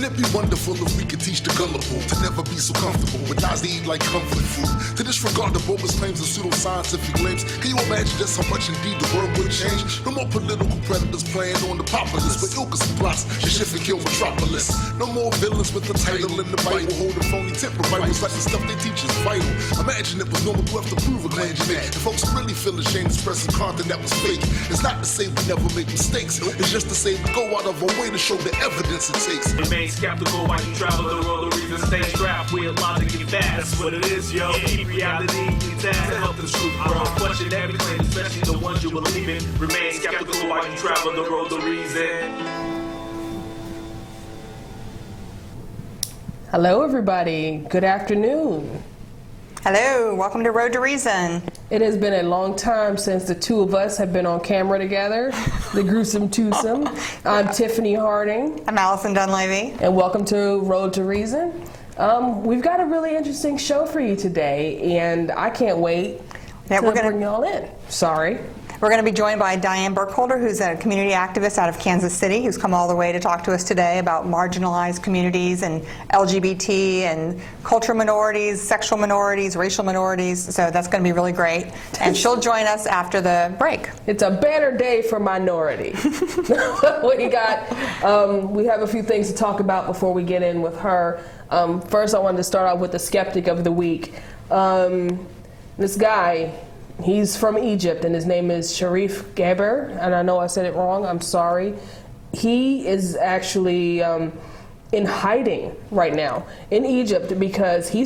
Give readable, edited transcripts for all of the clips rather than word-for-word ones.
Wouldn't it be wonderful if we could teach the gullible to never be so comfortable with lies they eat like comfort food? To disregard the bogus claims and pseudoscientific claims. Can you imagine just how much indeed the world would change? No more political predators playing on the populace, but ilkas and plots to shift and kill metropolis. No more villains with the title in the Bible, holding phony temper Bibles like the stuff they teach is vital. Imagine it was normal to have to prove a claim you make. And folks really feel ashamed expressing content that was fake. It's not to say we never make mistakes. It's just to say we go out of our way to show the evidence it takes. Remain skeptical while you travel the road. The reason stay strapped with logic and facts. That's what it is, yo. Keep reality intact to help the truth grow. Question every claim, especially the ones you believe in. Remain skeptical while you travel the road. The reason. Hello, everybody. Good afternoon. Hello, welcome to Road to Reason. It has been a long time since the two of us have been on camera together, the gruesome twosome. I'm Tiffany Harding. I'm Allison Dunleavy. And welcome to Road to Reason. We've got a really interesting show for you today, and I can't wait to bring y'all in. Sorry. We're going to be joined by Diane Burkholder, who's a community activist out of Kansas City, who's come all the way to talk to us today about marginalized communities and LGBT and cultural minorities, sexual minorities, racial minorities. So that's going to be really great. And she'll join us after the break. It's a banner day for minority. What you got? We have a few things to talk about before we get in with her. First, I wanted to start out with the skeptic of the week. This guy, he's from Egypt, and his name is Sharif Gaber, and I know I said it wrong, I'm sorry. He is actually in hiding right now in Egypt because he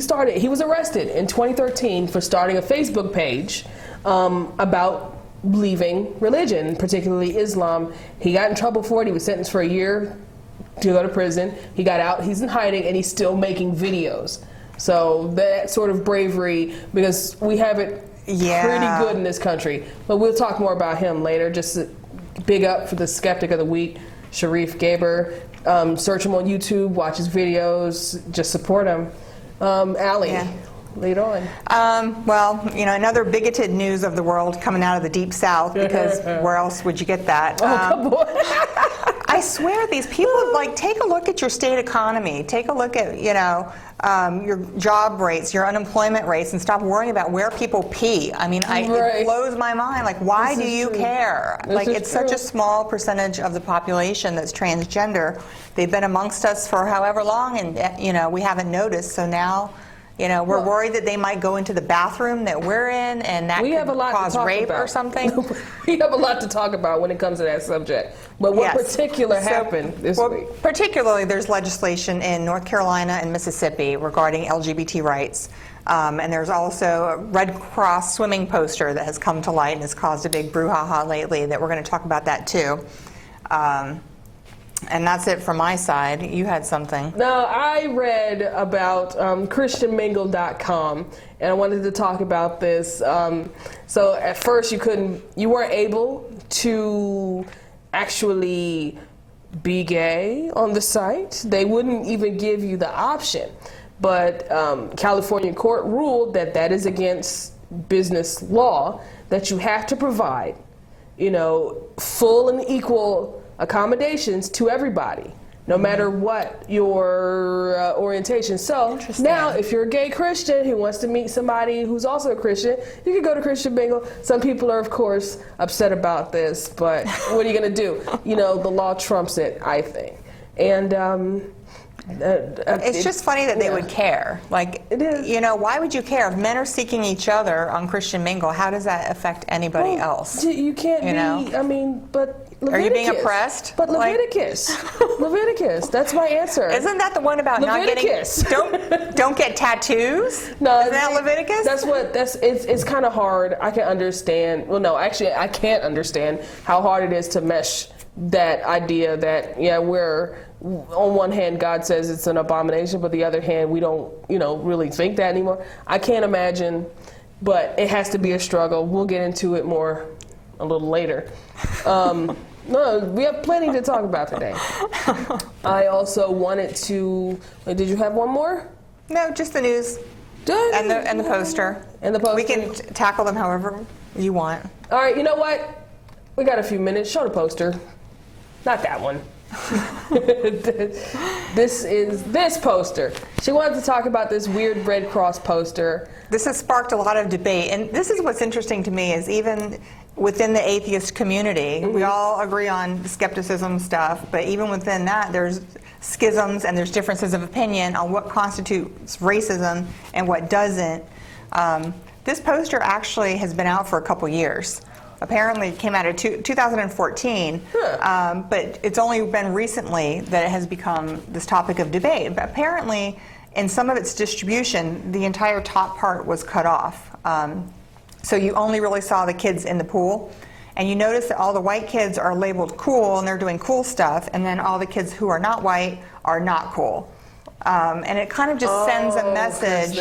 was arrested in 2013 for starting a Facebook page about leaving religion, particularly Islam. He got in trouble for it. He was sentenced for a year to go to prison. He got out, he's in hiding, and he's still making videos. So that sort of bravery, because we have it pretty good in this country. But we'll talk more about him later. Just big up for the skeptic of the week, Sharif Gaber. Search him on YouTube, watch his videos, just support him. Allie, lead on. Well, you know, another bigoted news of the world coming out of the Deep South, because where else would you get that? Come on. I swear, these people, like, take a look at your state economy. Take a look at, you know, your job rates, your unemployment rates, and stop worrying about where people pee. I mean, it blows my mind. Like, why do you care? Like, it's such a small percentage of the population that's transgender. They've been amongst us for however long, and, you know, we haven't noticed. So now, you know, we're worried that they might go into the bathroom that we're in, and that could cause rape or something. We have a lot to talk about when it comes to that subject. But what particular happened this week? Particularly, there's legislation in North Carolina and Mississippi regarding LGBT rights. And there's also a Red Cross swimming poster that has come to light and has caused a big brouhaha lately that we're going to talk about that too. And that's it from my side. You had something. No, I read about ChristianMingle.com, and I wanted to talk about this. So at first you weren't able to actually be gay on the site. They wouldn't even give you the option. But California court ruled that is against business law, that you have to provide, you know, full and equal accommodations to everybody, no matter what your orientation. So now, if you're a gay Christian who wants to meet somebody who's also a Christian, you can go to Christian Mingle. Some people are, of course, upset about this, but what are you going to do? You know, the law trumps it, I think. And it's just funny that they would care. Like, it is. You know, why would you care? If men are seeking each other on Christian Mingle, how does that affect anybody else? You can't be, I mean, but Leviticus. Are you being oppressed? But Leviticus. Leviticus. That's my answer. Isn't that the one about Leviticus. not getting don't get tattoos? No, isn't that Leviticus? It's kind of hard. I can understand. Well, no, actually, I can't understand how hard it is to mesh that idea that we're on one hand God says it's an abomination, but the other hand we don't really think that anymore. I can't imagine, but it has to be a struggle. We'll get into it more a little later. No, we have plenty to talk about today. I also wanted to. Did you have one more? No, just the news and the poster. And the poster. We can tackle them however you want. All right. You know what? We got a few minutes. Show the poster. Not that one. This is this poster. She wanted to talk about this weird Red Cross poster. This has sparked a lot of debate, and this is what's interesting to me is even within the atheist community, we all agree on skepticism stuff, but even within that, there's schisms and there's differences of opinion on what constitutes racism and what doesn't. This poster actually has been out for a couple years. Apparently it came out in 2014, but it's only been recently that it has become this topic of debate. But apparently, in some of its distribution, the entire top part was cut off. So you only really saw the kids in the pool. And you notice that all the white kids are labeled cool, and they're doing cool stuff, and then all the kids who are not white are not cool. And it kind of just sends a message.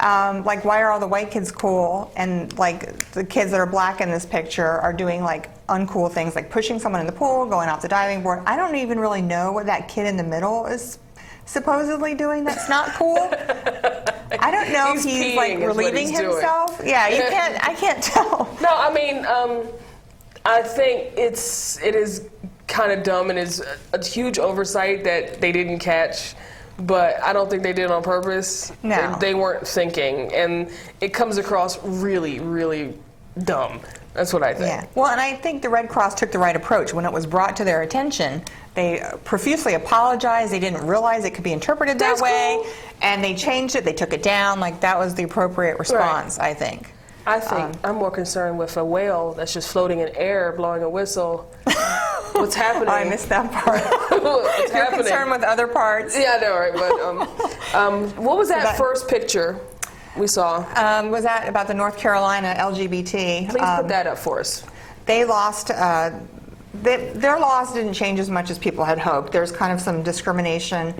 Like, why are all the white kids cool, and like the kids that are black in this picture are doing like uncool things, like pushing someone in the pool, going off the diving board. I don't even really know what that kid in the middle is supposedly doing that's not cool. I don't know if he's like relieving himself. Yeah, I can't tell. No, I mean, I think it is kind of dumb, and is a huge oversight that they didn't catch. But I don't think they did it on purpose. No. They weren't thinking, and it comes across really, really dumb. That's what I think. Yeah. Well, and I think the Red Cross took the right approach. When it was brought to their attention, they profusely apologized. They didn't realize it could be interpreted that way, cool. And they changed it. They took it down. Like, that was the appropriate response, I think. I think I'm more concerned with a whale that's just floating in air, blowing a whistle. What's happening? I missed that part. What's You're happening? concerned with other parts. Yeah, I know, right? But what was that first picture we saw? Was that about the North Carolina LGBT? Please put that up for us. They lost. Their laws didn't change as much as people had hoped. There's kind of some discrimination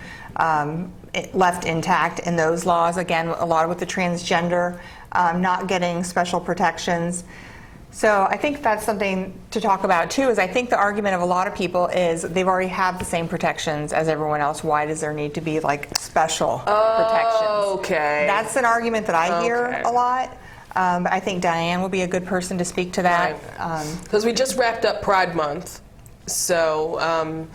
left intact in those laws. Again, a lot with the transgender, not getting special protections. So I think that's something to talk about too, is I think the argument of a lot of people is they've already have the same protections as everyone else. Why does there need to be like special protections? Okay. That's an argument that I hear a lot. I think Diane will be a good person to speak to that. Because we just wrapped up Pride Month. So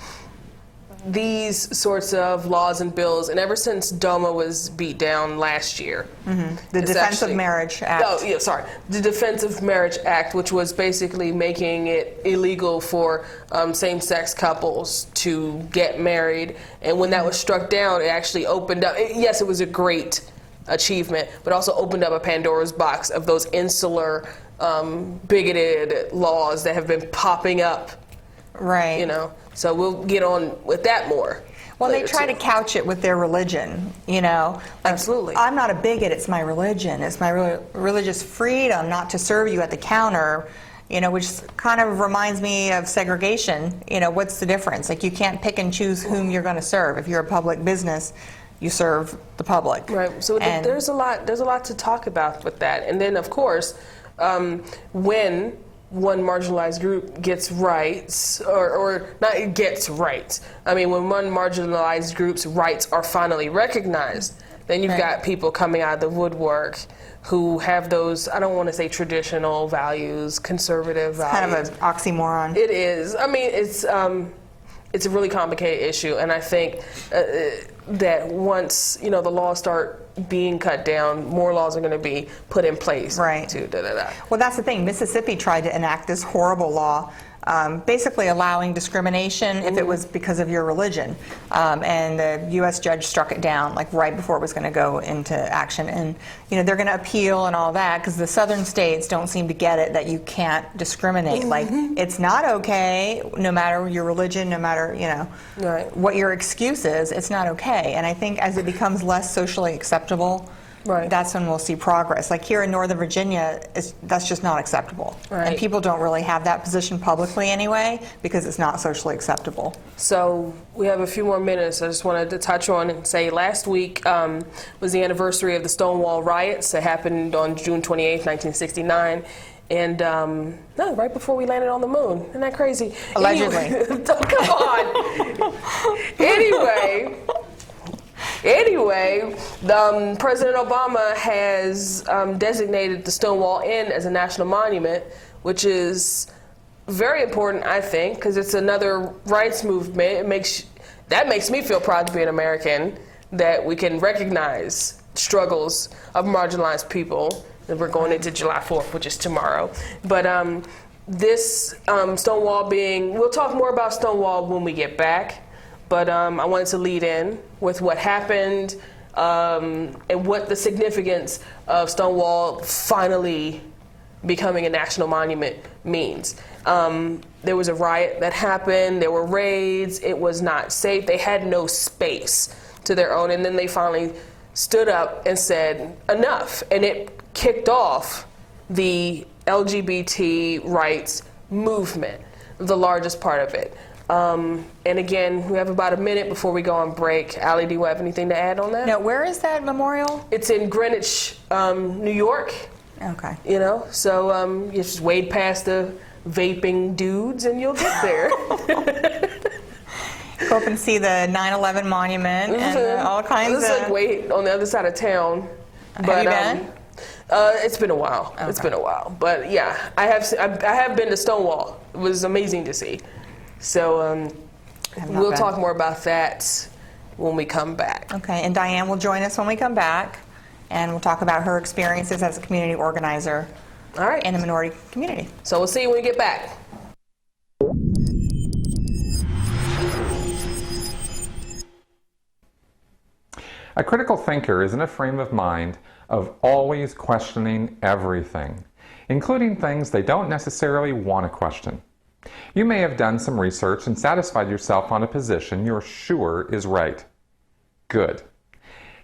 these sorts of laws and bills, and ever since DOMA was beat down last year. The Defense of Marriage Act. Oh, yeah, sorry. The Defense of Marriage Act, which was basically making it illegal for same-sex couples to get married. And when that was struck down, it actually opened up. Yes, it was a great achievement, but also opened up a Pandora's box of those insular, bigoted laws that have been popping up. Right. You know, so we'll get on with that more. Well, they try to couch it with their religion, you know. Like, absolutely. I'm not a bigot, it's my religion. It's my religious freedom not to serve you at the counter, you know, which kind of reminds me of segregation. You know, what's the difference? Like, you can't pick and choose whom you're going to serve. If you're a public business, you serve the public. Right. So there's a lot to talk about with that. And then, of course, when one marginalized group gets rights, or not gets rights. I mean, when one marginalized group's rights are finally recognized, then you've got people coming out of the woodwork who have those, I don't want to say traditional values, conservative values. Kind of an oxymoron. It is. I mean, it's a really complicated issue, and I think that once, you know, the laws start being cut down, more laws are going to be put in place. Right. Well, that's the thing. Mississippi tried to enact this horrible law, basically allowing discrimination if it was because of your religion. And the U.S. judge struck it down, like right before it was going to go into action. And, you know, they're going to appeal and all that because the southern states don't seem to get it that you can't discriminate. Like, it's not okay, no matter your religion, no matter, you know, what your excuse is, it's not okay. And I think as it becomes less socially acceptable, that's when we'll see progress. Like here in Northern Virginia, that's just not acceptable. And people don't really have that position publicly anyway because it's not socially acceptable. So we have a few more minutes. I just wanted to touch on and say last week was the anniversary of the Stonewall riots that happened on June 28, 1969. And right before we landed on the moon. Isn't that crazy? Allegedly. Come on. Anyway, President Obama has designated the Stonewall Inn as a national monument, which is very important, I think, because it's another rights movement. That makes me feel proud to be an American, that we can recognize struggles of marginalized people. And we're going into July 4th, which is tomorrow. But this Stonewall we'll talk more about Stonewall when we get back. But I wanted to lead in with what happened and what the significance of Stonewall finally becoming a national monument means. There was a riot that happened, there were raids, it was not safe, they had no space to their own, and then they finally stood up and said enough, and it kicked off the LGBT rights movement, the largest part of it. And again, we have about a minute before we go on break. Allie, do you have anything to add on that? Now, where is that memorial? It's in Greenwich, New York. Okay. You know, so you just wade past the vaping dudes and you'll get there. Go up and see the 9/11 monument and all kinds of... It's like wait on the other side of town. Have you been? It's been a while. Okay. It's been a while. But yeah, I have been to Stonewall. It was amazing to see. So we'll talk more about that when we come back. Okay, and Diane will join us when we come back, and we'll talk about her experiences as a community organizer in the minority community. So we'll see you when we get back. A critical thinker is in a frame of mind of always questioning everything, including things they don't necessarily want to question. You may have done some research and satisfied yourself on a position you're sure is right. Good.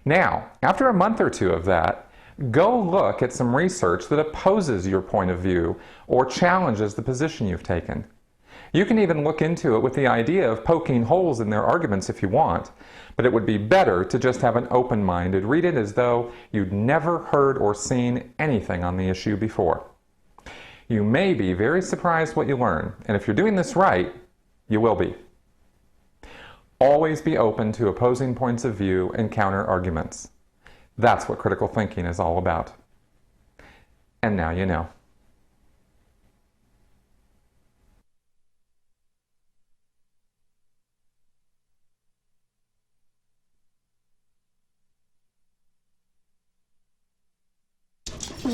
Now, after a month or two of that, go look at some research that opposes your point of view or challenges the position you've taken. You can even look into it with the idea of poking holes in their arguments if you want, but it would be better to just have an open mind and read it as though you'd never heard or seen anything on the issue before. You may be very surprised what you learn, and if you're doing this right, you will be. Always be open to opposing points of view and counter-arguments. That's what critical thinking is all about. And now you know.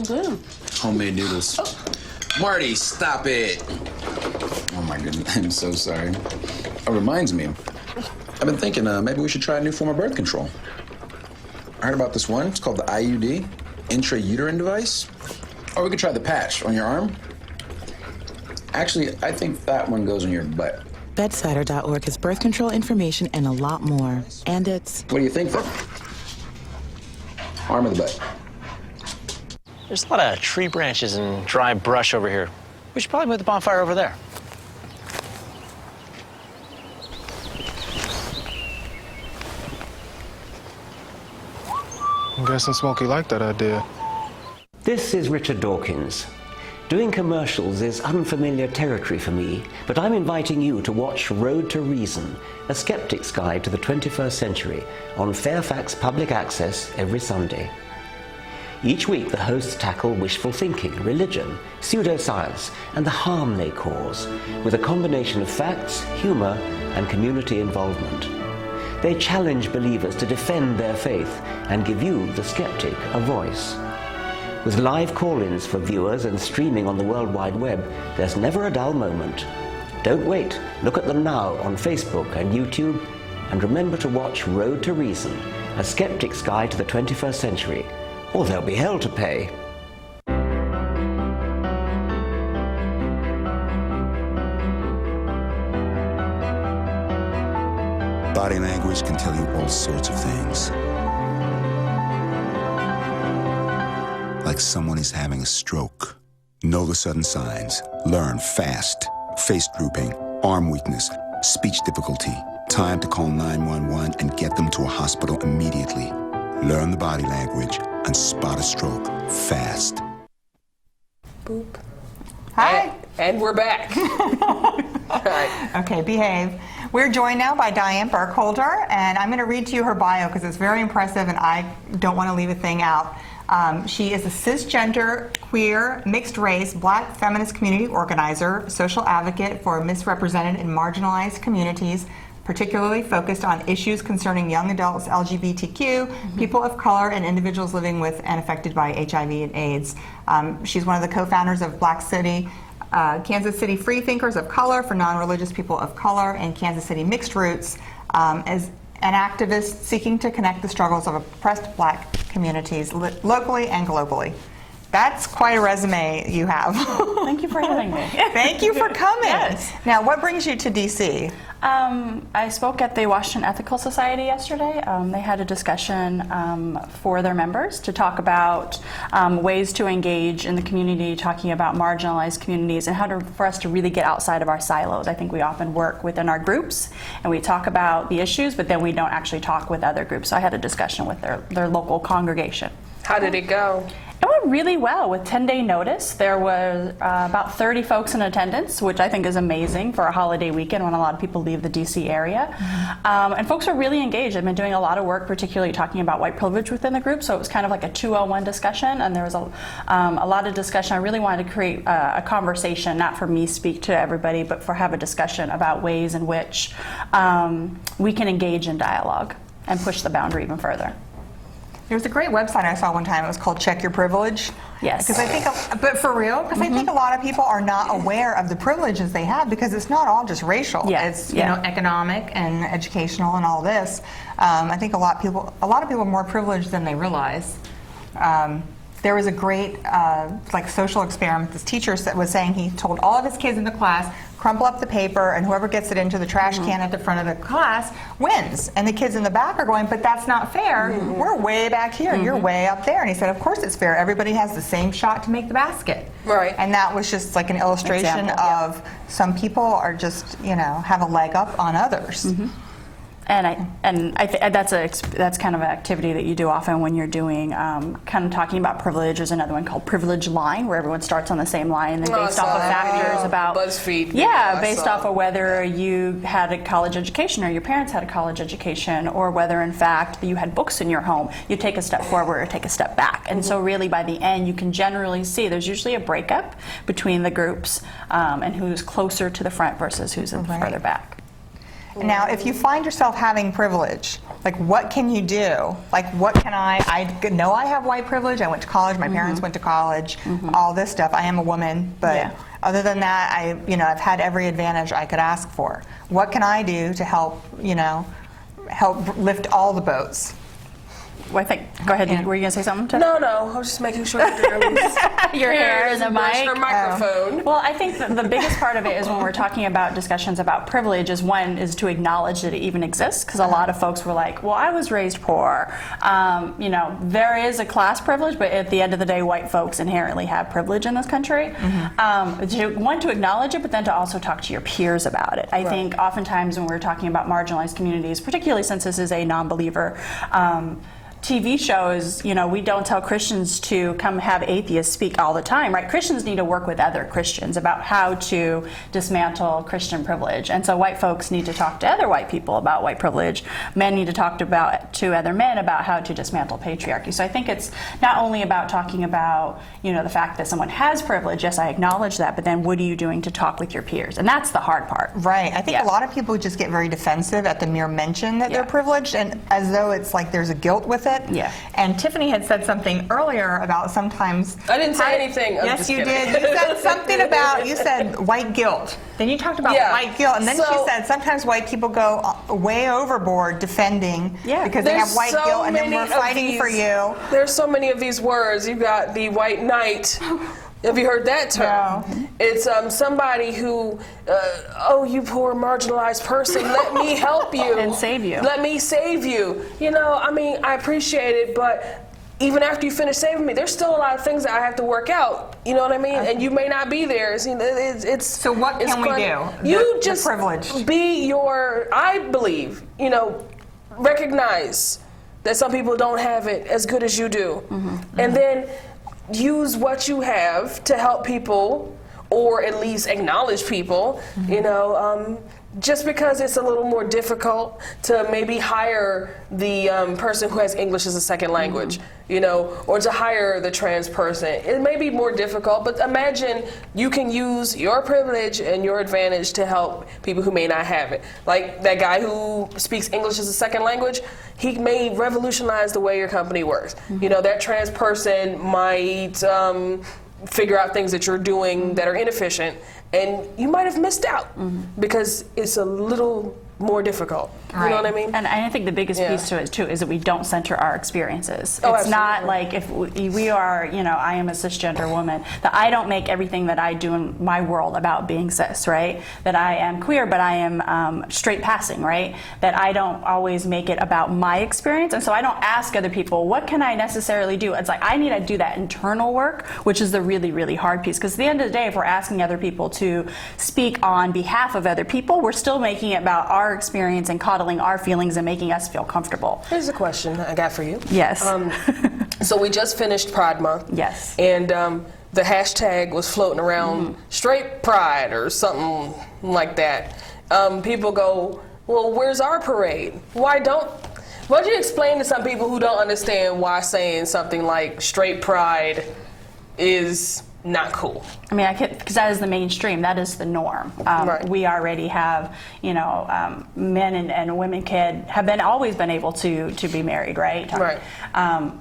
Good. Homemade noodles. Marty, stop it! Oh my goodness, I'm so sorry. It reminds me, I've been thinking maybe we should try a new form of birth control. I heard about this one, it's called the IUD, intrauterine device. Or we could try the patch on your arm. Actually, I think that one goes on your butt. Bedsider.org has birth control information and a lot more. And it's... What do you think, then? Arm or the butt? There's a lot of tree branches and dry brush over here. We should probably move the bonfire over there. I'm guessing Smokey liked that idea. This is Richard Dawkins. Doing commercials is unfamiliar territory for me, but I'm inviting you to watch Road to Reason, a skeptic's guide to the 21st century, on Fairfax Public Access every Sunday. Each week, the hosts tackle wishful thinking, religion, pseudoscience, and the harm they cause, with a combination of facts, humor, and community involvement. They challenge believers to defend their faith and give you, the skeptic, a voice. With live call-ins for viewers and streaming on the World Wide Web, there's never a dull moment. Don't wait. Look at them now on Facebook and YouTube, and remember to watch Road to Reason, a skeptic's guide to the 21st century, or there'll be hell to pay. Body language can tell you all sorts of things. Like someone is having a stroke. Know the sudden signs. Learn fast. Face drooping, arm weakness, speech difficulty. Time to call 911 and get them to a hospital immediately. Learn the body language and spot a stroke fast. Boop. Hi. And we're back. Okay, behave. We're joined now by Diane Burkholder, and I'm going to read to you her bio because it's very impressive and I don't want to leave a thing out. She is a cisgender, queer, mixed race, black feminist community organizer, social advocate for misrepresented and marginalized communities, particularly focused on issues concerning young adults, LGBTQ, people of color, and individuals living with and affected by HIV and AIDS. She's one of the co-founders of Kansas City Free Thinkers of Color for non-religious people of color, and Kansas City Mixed Roots, as an activist seeking to connect the struggles of oppressed black communities locally and globally. That's quite a resume you have. Thank you for having me. Thank you for coming. Yes. Now, what brings you to D.C.? I spoke at the Washington Ethical Society yesterday. They had a discussion for their members to talk about ways to engage in the community, talking about marginalized communities and how for us to really get outside of our silos. I think we often work within our groups and we talk about the issues, but then we don't actually talk with other groups. So I had a discussion with their local congregation. How did it go? It went really well. With 10-day notice, there was about 30 folks in attendance, which I think is amazing for a holiday weekend when a lot of people leave the D.C. area. And folks are really engaged. I've been doing a lot of work, particularly talking about white privilege within the group, so it was kind of like a 201 discussion, and there was a lot of discussion. I really wanted to create a conversation, not for me to speak to everybody, but for have a discussion about ways in which we can engage in dialogue and push the boundary even further. There was a great website I saw one time. It was called Check Your Privilege. Yes. Because I think, but for real, because I think a lot of people are not aware of the privileges they have, because it's not all just racial. Yeah. It's you know, economic and educational and all this. I think a lot of people are more privileged than they realize. There was a great like social experiment. This teacher was saying he told all of his kids in the class, crumple up the paper, and whoever gets it into the trash can at the front of the class wins. And the kids in the back are going, but that's not fair. We're way back here. You're way up there. And he said, of course it's fair. Everybody has the same shot to make the basket. Right. And that was just like an illustration of some people are just, you know, have a leg up on others. And that's kind of an activity that you do often when you're doing kind of talking about privilege. There's another one called Privilege Line, where everyone starts on the same line, and then based off of factors about BuzzFeed. Based off of whether you had a college education or your parents had a college education, or whether in fact you had books in your home, you take a step forward or take a step back. And so really by the end you can generally see there's usually a breakup between the groups and who's closer to the front versus who's further back. Now, if you find yourself having privilege, like what can you do? Like what can I know I have white privilege. I went to college, my parents went to college, all this stuff. I am a woman, but other than that, I've had every advantage I could ask for. What can I do to help lift all the boats? Well, I think, go ahead, were you going to say something? No, I was just making sure that your hair and the mic. Her microphone. Well, I think the biggest part of it is when we're talking about discussions about privilege is one is to acknowledge that it even exists, because a lot of folks were like, well, I was raised poor. There is a class privilege, but at the end of the day, white folks inherently have privilege in this country. To acknowledge it, but then to also talk to your peers about it. I think oftentimes when we're talking about marginalized communities, particularly since this is a non-believer TV shows, we don't tell Christians to come have atheists speak all the time, right? Christians need to work with other Christians about how to dismantle Christian privilege. And so white folks need to talk to other white people about white privilege. Men need to talk to other men about how to dismantle patriarchy. So I think it's not only about talking about, the fact that someone has privilege. Yes, I acknowledge that, but then what are you doing to talk with your peers? And that's the hard part. Right. I think a lot of people just get very defensive at the mere mention that they're privileged, and as though it's like there's a guilt with it. Yeah. And Tiffany had said something earlier about sometimes. I didn't say anything. Yes, you did. You said something about, you said white guilt. Then you talked about white guilt, and then she said sometimes white people go way overboard defending because they have white guilt, and then we're fighting for you. There's so many of these words. You've got the white knight. Have you heard that term? No. It's somebody who, you poor marginalized person, let me help you. And save you. Let me save you. I appreciate it, but even after you finish saving me, there's still a lot of things that I have to work out. You know what I mean? Okay. And you may not be there. So what can we do? You just privilege. Be I believe, recognize that some people don't have it as good as you do. And then use what you have to help people, or at least acknowledge people. just because it's a little more difficult to maybe hire the person who has English as a second language, you know, or to hire the trans person. It may be more difficult, but imagine you can use your privilege and your advantage to help people who may not have it. Like that guy who speaks English as a second language, he may revolutionize the way your company works. You know, that trans person might figure out things that you're doing that are inefficient, and you might have missed out because it's a little more difficult. You know what I mean? And I think the biggest piece to it too is that we don't center our experiences. It's not like if we are, you know, I am a cisgender woman, that I don't make everything that I do in my world about being cis, right? That I am queer, but I am straight passing, right? That I don't always make it about my experience, and so I don't ask other people, what can I necessarily do? It's like I need to do that internal work, which is the really, really hard piece. Because at the end of the day, if we're asking other people to speak on behalf of other people, we're still making it about our experience and coddling our feelings and making us feel comfortable. Here's a question I got for you. Yes. So we just finished Pride Month. Yes. And the hashtag was floating around straight pride or something like that. People go, well, where's our parade? Why'd you explain to some people who don't understand why saying something like straight pride is not cool? I mean, because that is the mainstream. That is the norm. We already have, you know, men and women have always been able to be married, right?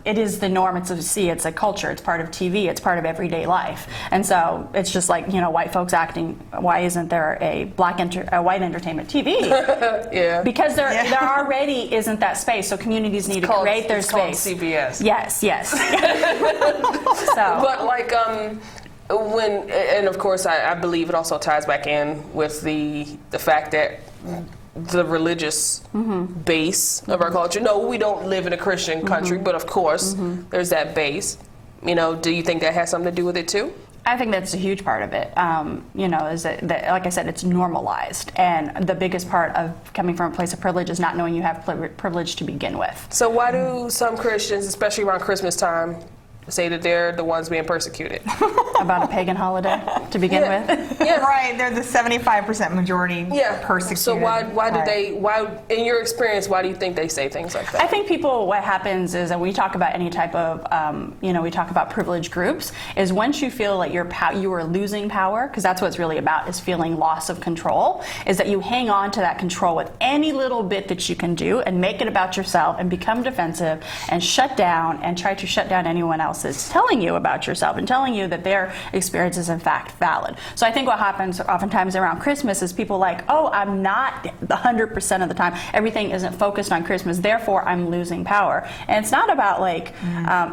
It is the norm. It's a culture. It's part of TV. It's part of everyday life. And so it's just like, you know, white folks acting. Why isn't there a white entertainment TV? Because there already isn't that space. So communities need to create their space. It's called CBS. Yes. But like and of course I believe it also ties back in with the fact that the religious base of our culture. No, we don't live in a Christian country, but of course there's that base. You know, do you think that has something to do with it too? I think that's a huge part of it. You know, is that, like I said, it's normalized, and the biggest part of coming from a place of privilege is not knowing you have privilege to begin with. So why do some Christians, especially around Christmas time, say that they're the ones being persecuted? About a pagan holiday to begin with? Right, they're the 75% majority persecuted. So why in your experience, why do you think they say things like that? I think what happens is that we talk about any type of, you know, we talk about privileged groups, is once you feel like you are losing power, because that's what it's really about, is feeling loss of control, is that you hang on to that control with any little bit that you can do and make it about yourself and become defensive and shut down and try to shut down anyone else is telling you about yourself and telling you that their experience is in fact valid. So I think what happens oftentimes around Christmas is people like, oh, I'm not 100% of the time. Everything isn't focused on Christmas, therefore I'm losing power. And it's not about like,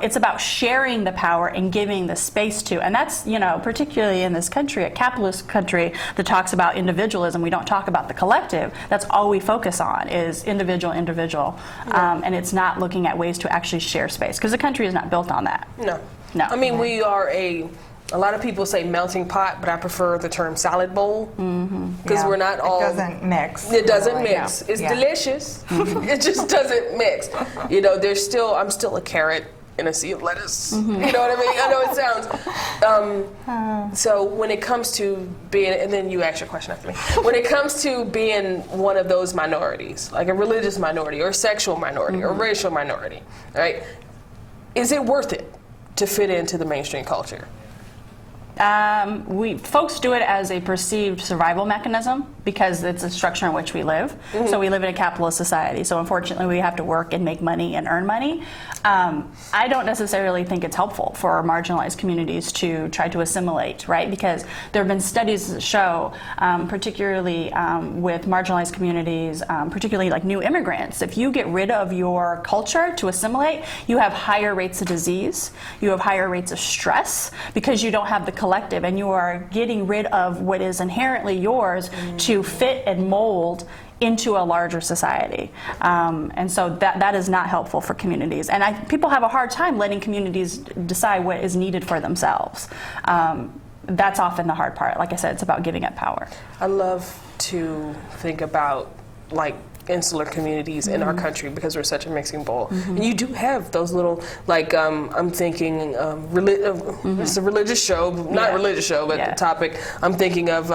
it's about sharing the power and giving the space to. And that's, you know, particularly in this country, a capitalist country that talks about individualism, we don't talk about the collective. That's all we focus on is individual. And it's not looking at ways to actually share space, because the country is not built on that. No. I mean, we are a lot of people say melting pot, but I prefer the term salad bowl, because we're not all. It doesn't mix. It doesn't mix. It's delicious. It just doesn't mix. You know, I'm still a carrot in a sea of lettuce. You know what I mean? I know it sounds. So when it comes to being, and then you ask your question after me. When it comes to being one of those minorities, like a religious minority or a sexual minority or racial minority, right? Is it worth it to fit into the mainstream culture? Folks do it as a perceived survival mechanism because it's a structure in which we live. So we live in a capitalist society. So unfortunately, we have to work and make money and earn money. I don't necessarily think it's helpful for marginalized communities to try to assimilate, right? Because there have been studies that show, particularly with marginalized communities, particularly like new immigrants, if you get rid of your culture to assimilate, you have higher rates of disease, you have higher rates of stress, because you don't have the collective, and you are getting rid of what is inherently yours to fit and mold into a larger society. And so that is not helpful for communities. And people have a hard time letting communities decide what is needed for themselves. That's often the hard part. Like I said, it's about giving up power. I love to think about like insular communities in our country because we're such a mixing bowl. And you do have those little, like, I'm thinking, it's a religious show, not religious show, but the topic, I'm thinking of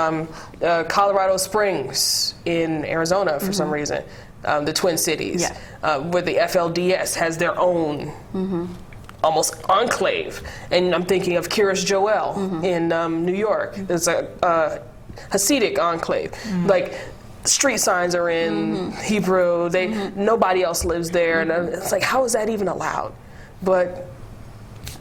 Colorado Springs in Arizona for some reason, the Twin Cities, where the FLDS has their own almost enclave. And I'm thinking of Kiryas Joel in New York. There's a Hasidic enclave. Like, street signs are in Hebrew. Nobody else lives there, and it's like, how is that even allowed? But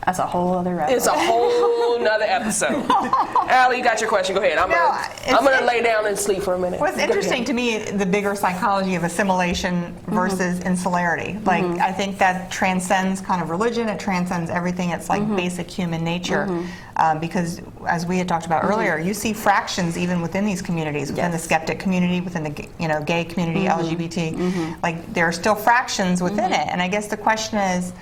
that's a whole other episode. It's a whole nother episode. Allie, you got your question. Go ahead. I'm gonna lay down and sleep for a minute. What's interesting to me, the bigger psychology of assimilation versus insularity. Like, I think that transcends kind of religion. It transcends everything. It's like basic human nature. Because as we had talked about earlier, you see fractions even within these communities, within the skeptic community, within the gay community, LGBT. Like, there are still fractions within it. And I guess the question is,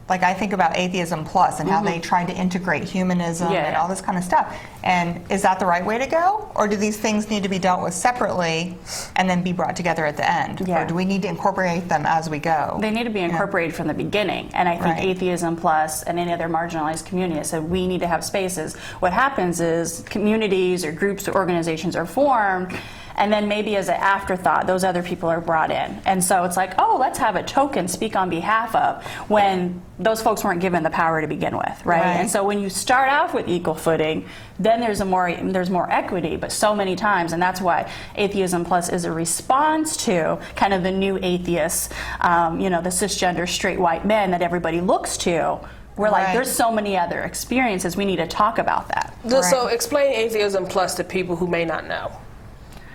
like, I think about Atheism Plus and how they tried to integrate humanism and all this kind of stuff. And is that the right way to go? Or do these things need to be dealt with separately and then be brought together at the end? Or do we need to incorporate them as we go? They need to be incorporated from the beginning. And I think Atheism Plus and any other marginalized community said we need to have spaces. What happens is communities or groups or organizations are formed, and then maybe as an afterthought, those other people are brought in. And so it's like, oh, let's have a token speak on behalf of, when those folks weren't given the power to begin with, right? And so when you start off with equal footing, then there's more equity, but so many times, and that's why Atheism Plus is a response to kind of the new atheists, the cisgender straight white men that everybody looks to. We're like, there's so many other experiences, we need to talk about that. So explain Atheism Plus to people who may not know.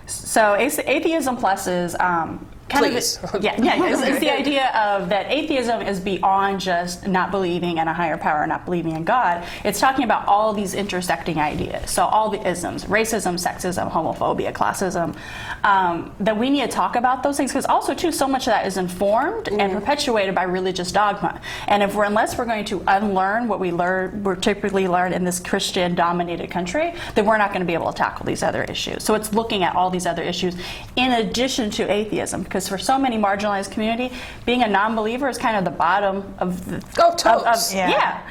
So Atheism Plus is kind of it's the idea of that atheism is beyond just not believing in a higher power, not believing in God. It's talking about all these intersecting ideas. So all the isms, racism, sexism, homophobia, classism, that we need to talk about those things, because also too, so much of that is informed and perpetuated by religious dogma. And unless we're going to unlearn what we're typically learned in this Christian-dominated country, then we're not going to be able to tackle these other issues. So it's looking at all these other issues in addition to atheism, because for so many marginalized community, being a non-believer is kind of the bottom of the.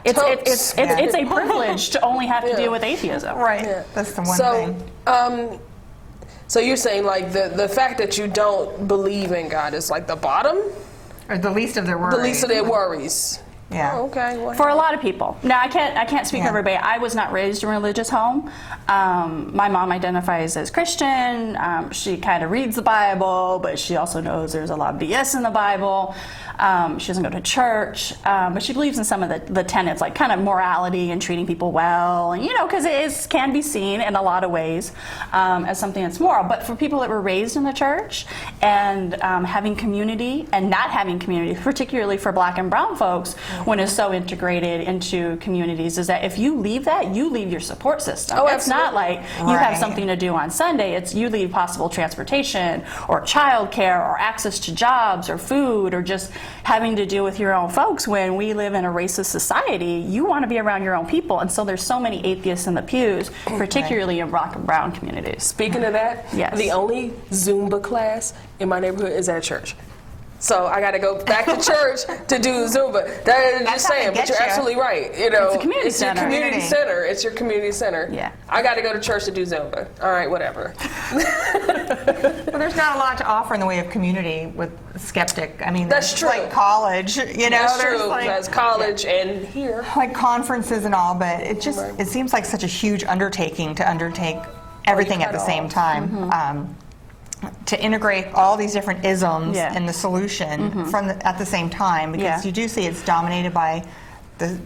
It's a privilege to only have to deal with atheism. That's the one thing. So you're saying, like, the fact that you don't believe in God is like the bottom, or the least of their worries. The least of their worries. Yeah. Oh, okay. Well, for a lot of people. Now, I can't speak for everybody. I was not raised in a religious home. My mom identifies as Christian. She kind of reads the Bible, but she also knows there's a lot of BS in the Bible. She doesn't go to church, but she believes in some of the tenets, like kind of morality and treating people well, and because it can be seen in a lot of ways as something that's moral. But for people that were raised in the church and having community and not having community, particularly for Black and brown folks, when it's so integrated into communities, is that if you leave that, you leave your support system. It's not like you have something to do on Sunday. It's you leave possible transportation or childcare or access to jobs or food or just having to deal with your own folks. When we live in a racist society, you want to be around your own people. And so there's so many atheists in the pews, particularly in Black and brown communities. Speaking of that, the only Zumba class in my neighborhood is at church. So I got to go back to church to do Zumba. That's just saying, but you're absolutely right. It's a community center. Your community center. It's your community center. Yeah. I got to go to church to do Zumba. All right, whatever. Well, there's not a lot to offer in the way of community with skeptic. I mean, that's true. Like college, That's true. That's college and here. Like conferences and all, but it just it seems like such a huge undertaking to undertake everything at the same time. To integrate all these different isms in the solution at the same time, because you do see it's dominated by the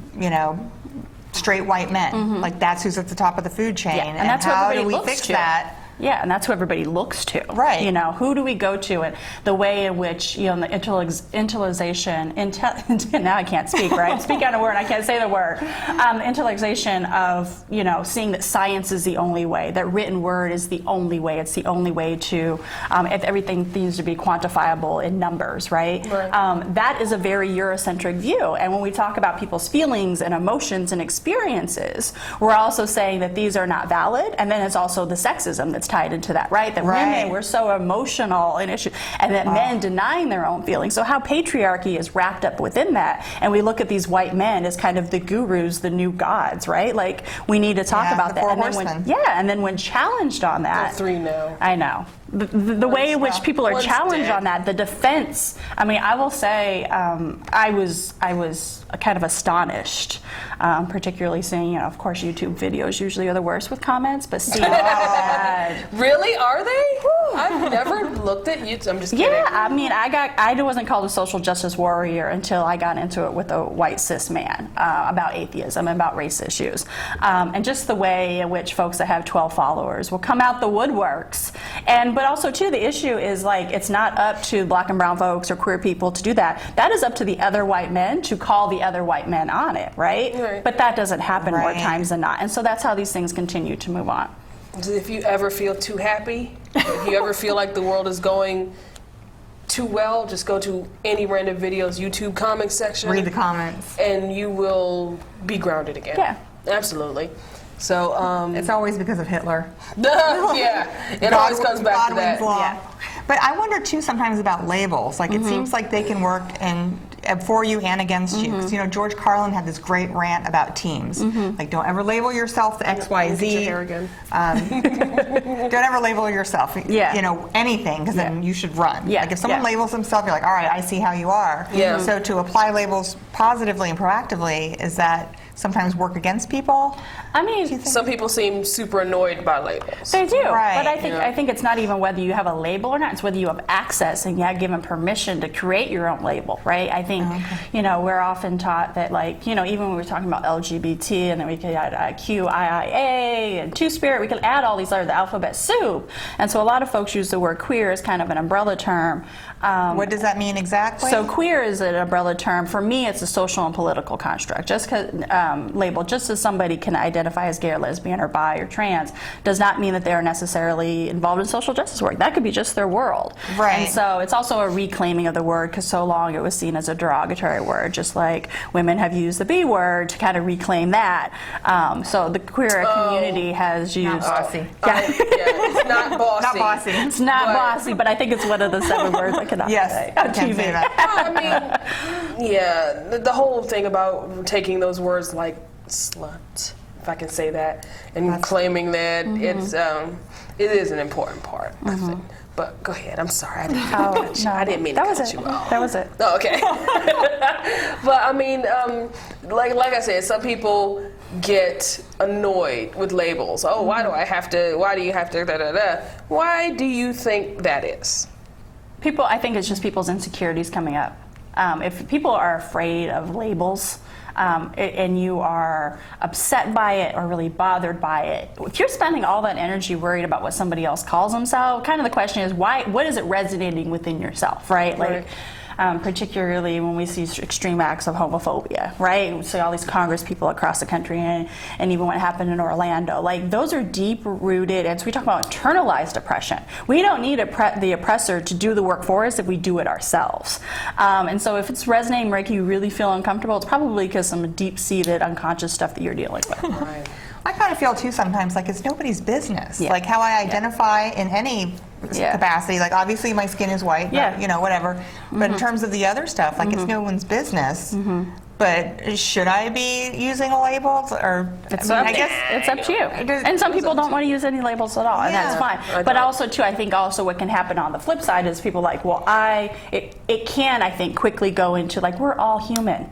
straight white men. Like, that's who's at the top of the food chain, and that's how do we fix that? Yeah, and that's who everybody looks to. Right. Who do we go to? And the way in which, the intellectualization, now I can't speak, right? Speak out a word, I can't say the word. Intellectualization of, seeing that science is the only way, that written word is the only way. It's the only way to, if everything needs to be quantifiable in numbers, right? That is a very Eurocentric view. And when we talk about people's feelings and emotions and experiences, we're also saying that these are not valid. And then it's also the sexism that's gets tied into that, right? That women were so emotional in issues, and that men denying their own feelings. So how patriarchy is wrapped up within that, and we look at these white men as kind of the gurus, the new gods, right? Like, we need to talk about that. And then when challenged on that, 3 now. I know. The way in which people are challenged on that, the defense. I mean, I will say, I was kind of astonished, particularly seeing, of course, YouTube videos usually are the worst with comments, but seeing that. Really? Are they? I've never looked at YouTube. I'm just kidding. Yeah, I mean, I wasn't called a social justice warrior until I got into it with a white cis man about atheism and about race issues, and just the way in which folks that have 12 followers will come out the woodworks, but also too, the issue is like it's not up to black and brown folks or queer people to do that. That is up to the other white men to call the other white men on it, right? But that doesn't happen more times than not, and so that's how these things continue to move on. If you ever feel too happy, if you ever feel like the world is going too well, just go to any random video's YouTube comment section. Read the comments. And you will be grounded again. Yeah. Absolutely. So it's always because of Hitler. Yeah, it always comes back to that. Yeah. But I wonder too sometimes about labels. Like it seems like they can work for you and against you. Because George Carlin had this great rant about teams. Like, don't ever label yourself the XYZ. Don't ever label yourself. Anything, because then you should run. Like if someone labels themselves, you're like, all right, I see how you are. So to apply labels positively and proactively, is that sometimes work against people? I mean, some people seem super annoyed by labels. They do, but I think it's not even whether you have a label or not. It's whether you have access and you have given permission to create your own label, right? I think we're often taught that, like, even when we're talking about LGBT, and then we could add QIIA and Two-Spirit, we could add all these letters, the alphabet soup. And so a lot of folks use the word queer as kind of an umbrella term. What does that mean exactly? So queer is an umbrella term. For me, it's a social and political construct. Just label, just as somebody can identify as gay or lesbian or bi or trans, does not mean that they are necessarily involved in social justice work. That could be just their world. Right. And so it's also a reclaiming of the word, because so long it was seen as a derogatory word, just like women have used the B word to kind of reclaim that. So the queer community has used... Not bossy. It's not bossy. Not bossy. It's not bossy, but I think it's one of the 7 words I cannot say on TV. Say that. I mean, the whole thing about taking those words like slut, if I can say that, and claiming that it is an important part of it. But go ahead. I'm sorry. I didn't mean to cut you off. That was it. Oh, okay. But I mean, like I said, some people get annoyed with labels. Oh, why do you have to da da da? Why do you think that is? I think it's just people's insecurities coming up. If people are afraid of labels, and you are upset by it or really bothered by it, if you're spending all that energy worried about what somebody else calls themselves, kind of the question is, what is it resonating within yourself, right? Like, particularly when we see extreme acts of homophobia, right? We see all these Congress people across the country, and even what happened in Orlando. Like, those are deep-rooted, and so we talk about internalized oppression. We don't need the oppressor to do the work for us if we do it ourselves. And so if it's resonating, making you really feel uncomfortable, it's probably because some deep-seated unconscious stuff that you're dealing with. Right. I kind of feel too sometimes like it's nobody's business. Like how I identify in any capacity. Like obviously my skin is white, but, whatever. But in terms of the other stuff, like it's no one's business. But should I be using a label? Or I guess it's up to you. And some people don't want to use any labels at all, and that's fine. But also, too, I think also what can happen on the flip side is people like, well, it can, I think, quickly go into like, we're all human.